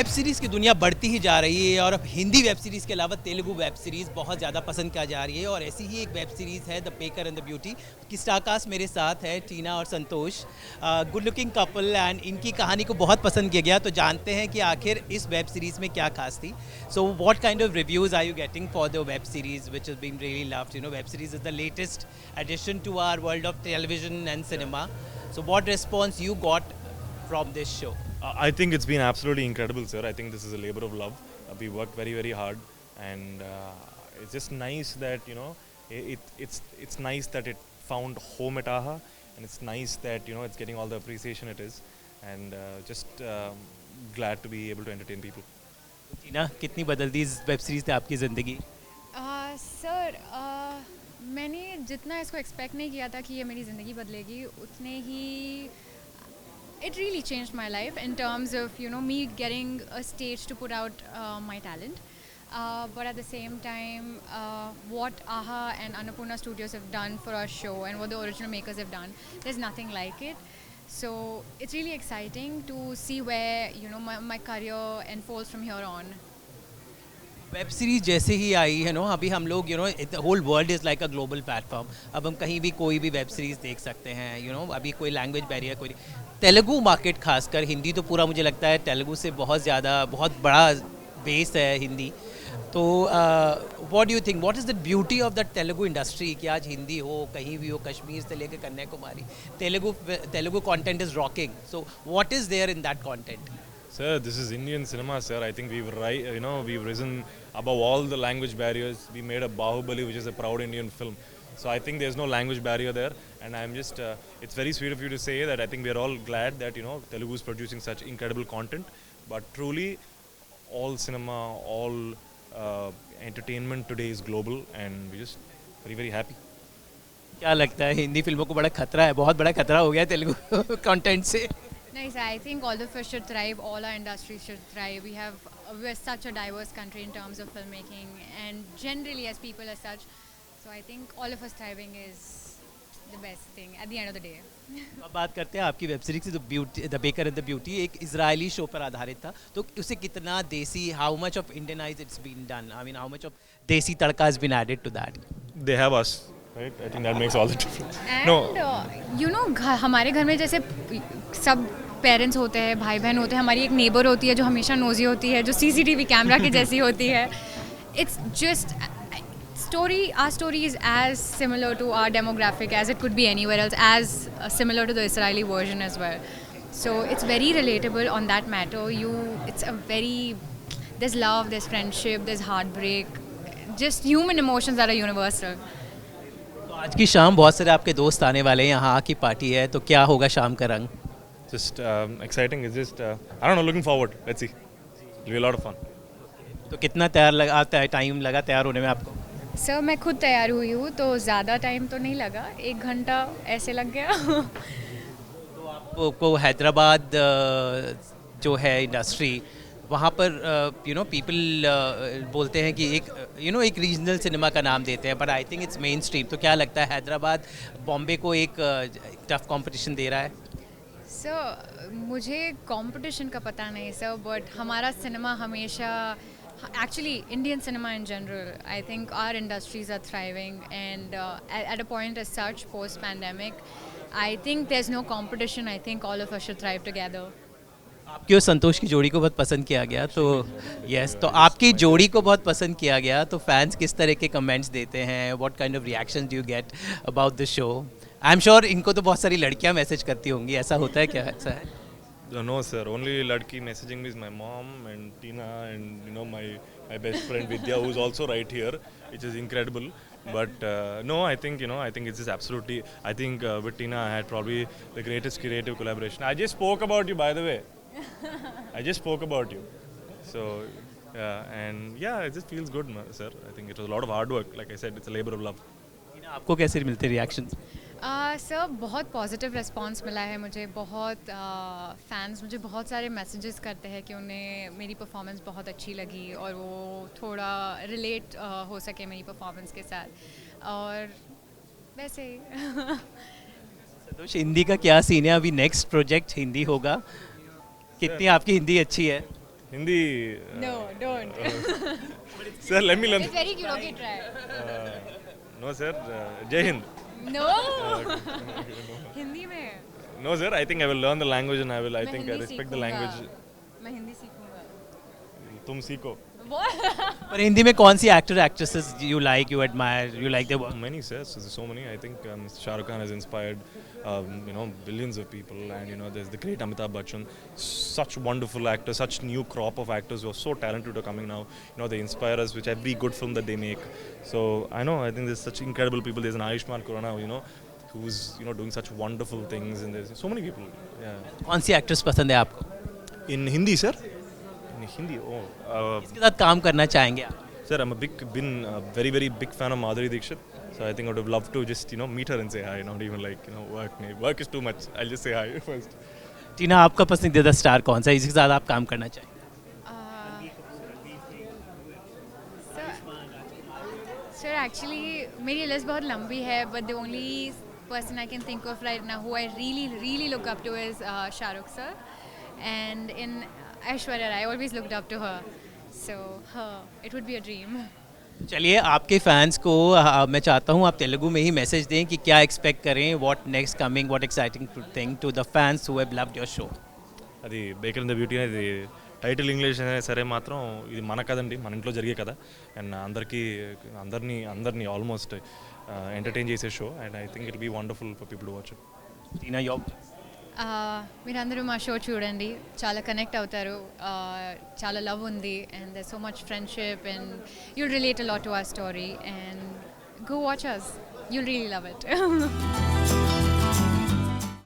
Web series की दुनिया बढ़ती ही जा रही है और अब हिंदी वेब सीरीज़ के अलावा तेलुगु वेब सीरीज़ बहुत ज़्यादा पसंद किया जा रही है और ऐसी ही एक वेब सीरीज़ है the baker and the beauty की स्टारकास्ट मेरे साथ है टीना और संतोष, गुड लुकिंग कपल एंड इनकी कहानी को बहुत पसंद किया गया। तो जानते हैं कि आखिर इस वेब सीरीज़ में क्या खास थी। So what kind of reviews are you getting for the web series which is been really loved? You know, web series is the latest edition to our world of television and cinema. So what response you got from this show? I think it's been absolutely incredible, sir. I think this is a labor of love. We worked very, very hard, and it's just nice that it's nice that it found home at AHA, and it's nice that it's getting all the appreciation it is, and just glad to be able to entertain people. टीना, कितनी बदल दी इस web series ने आपकी ज़िंदगी? Sir मैंने जितना इसको expect नहीं किया था कि ये मेरी ज़िंदगी बदलेगी, उतने ही it really changed my life in terms of me getting a stage to put out my talent, but at the same time what AHA and Annapurna Studios have done for our show and what the original makers have done, there's nothing like it. So it's really exciting to see where my career unfolds from here on. Web series जैसे ही आई है no, अभी हम लोग whole world is like a global platform. अब हम कहीं भी कोई भी वेब सीरीज़ देख सकते हैं। अभी कोई लैंग्वेज बैरियर कोई नहीं। तेलुगु मार्केट खासकर, हिंदी तो पूरा मुझे लगता है तेलुगु से बहुत बड़ा बेस है हिंदी। तो what do you think, what is the beauty of the Telugu industry कि आज हिंदी हो, कहीं भी हो, कश्मीर से लेकर Kanyakumari, Telugu content is rocking. So what is there in that content? Sir, this is Indian cinema, sir. I think we've risen above all the language barriers. We made a Bahubali, which is a proud Indian film. So I think there's no language barrier there, and I'm just, it's very sweet of you to say that. I think we're all glad that Telugu is producing such incredible content. But truly, all cinema, all entertainment today is global, and we're just very, very happy. क्या लगता है, हिंदी फिल्मों को बड़ा खतरा है, बहुत बड़ा खतरा हो गया तेलुगु कंटेंट से? Nice. I think all of us should thrive. All our industries should thrive. We're such a diverse country in terms of filmmaking, and generally as people as such. So I think all of us thriving is the best thing at the end of the day. अब बात करते हैं आपकी web series की। The baker and the beauty एक Israeli show पर आधारित था, तो उसे कितना देसी, how much of Indianise it's been done, I mean how much of desi tadka has been added to that? They have us, right? I think that makes all the difference. And हमारे घर में जैसे सब पेरेंट्स होते हैं, भाई बहन होते हैं, हमारी एक नेबर होती है जो हमेशा नोजी होती है, जो CCTV कैमरा की जैसी होती है। It's just our story is as similar to our demographic as it could be anywhere else, as similar to the Israeli version as well. So it's very relatable on that matter. There's love, there's friendship, there's heartbreak, just human emotions that are universal. तो आज की शाम बहुत सारे आपके दोस्त आने वाले हैं, यहाँ की पार्टी है, तो क्या होगा शाम का रंग? Just exciting. It's just I don't know. Looking forward. Let's see. It'll be a lot of fun. तो कितना टाइम लगा तैयार होने में आपको? सर मैं खुद तैयार हुई हूँ, तो ज़्यादा टाइम तो नहीं लगा, 1 घंटा ऐसे लग गया। तो आपको हैदराबाद जो है इंडस्ट्री, वहाँ पर पीपल बोलते हैं कि एक रीजनल सिनेमा का नाम देते हैं, but I think it's main stream. तो क्या लगता है, हैदराबाद बॉम्बे को एक टफ कंपटीशन दे रहा है? सर मुझे कंपटीशन का पता नहीं सर, बट हमारा सिनेमा हमेशा, actually Indian cinema in general, I think our industries are thriving, and at a point as such post pandemic, I think there's no competition. I think all of us should thrive together. आपकी और संतोष की जोड़ी को बहुत पसंद किया गया, तो यस, तो आपकी जोड़ी को बहुत पसंद किया गया, तो फैंस किस तरह के कमेंट्स देते हैं? What kind of reactions do you get about the show? I am sure इनको तो बहुत सारी लड़कियां मैसेज करती होंगी, ऐसा होता है क्या? ऐसा है? No, sir. Only ladki messaging me is my mom and Tina and my best friend Vidya, who's also right here, which is incredible. But no, I think it's just absolutely. I think with Tina I had probably the greatest creative collaboration. I just spoke about you, by the way. I just spoke about you. So and yeah, it just feels good, sir. I think it was a lot of hard work. Like I said, it's a labor of love. आपको कैसे मिलते reactions? Sir बहुत positive response मिला है मुझे। बहुत fans मुझे बहुत सारे मैसेजेस करते हैं कि उन्हें मेरी परफॉर्मेंस बहुत अच्छी लगी और वो थोड़ा रिलेट हो सके मेरी परफॉर्मेंस के साथ, और वैसे ही। संतोष, हिंदी का क्या सीन है? अभी नेक्स्ट प्रोजेक्ट हिंदी होगा, कितनी आपकी हिंदी अच्छी है? Hindi. No, don't. Sir, let me learn. It's very cute. Okay, try. No, sir. Jai Hind. No. Hindi में. No, sir. I think I will learn the language and I मैं think I Hindi respect the सीखूंगा. language. मैं हिंदी सीखूंगा. तुम सीखो. पर हिंदी में कौन सी actor actresses you like, you admire, you like their work? Many, sir. There's so many. I think Shah Rukh Khan has inspired, billions of people. And, there's the great Amitabh Bachchan. Such wonderful actors, such new crop of actors who are so talented are coming now. They inspire us with every good film that they make. So, I think there's such incredible people. There's an Ayushmann Khurrana, who's, doing such wonderful things. And there's so many people. Yeah. कौन सी actress पसंद है आपको? In Hindi, sir? In Hindi, किसके साथ काम करना चाहेंगे आप? sir, I'm been a very, very big fan of Madhuri Dixit. So I think I would have loved to just, meet her and say hi, not even like, work. Work is too much. I'll just say hi first. टीना, आपका पसंदीदा star कौन सा है, इसके साथ आप काम करना चाहेंगे? Sir, actually, मेरी लिस्ट बहुत लंबी है, but the only person I can think of right now who I really, really look up to is Shah Rukh sir, and in Aishwarya Rai, I always looked up to her, so it would be a dream. चलिए, आपके fans को मैं चाहता हूँ आप तेलुगु में ही message दें कि क्या एक्सपेक्ट करें, what next coming, what exciting thing to the fans who have loved your show. అది బేకర్ ఇన్ ద బ్యూటీ అనేది టైటిల్ ఇంగ్లీష్ అనేది సరే మాత్రం ఇది మన కదండి, మన ఇంట్లో జరిగే కదా. అండ్ అందరినీ ఆల్మోస్ట్ ఎంటర్టైన్ చేసే show. And I think it be wonderful for people to watch it. Tina, your మీరందరూ మా షో చూడండి, చాలా కనెక్ట్ అవుతారు, చాలా లవ్ ఉంది, and there so much friendship, and you'll relate a lot to our story, and go watch us, you'll really love it.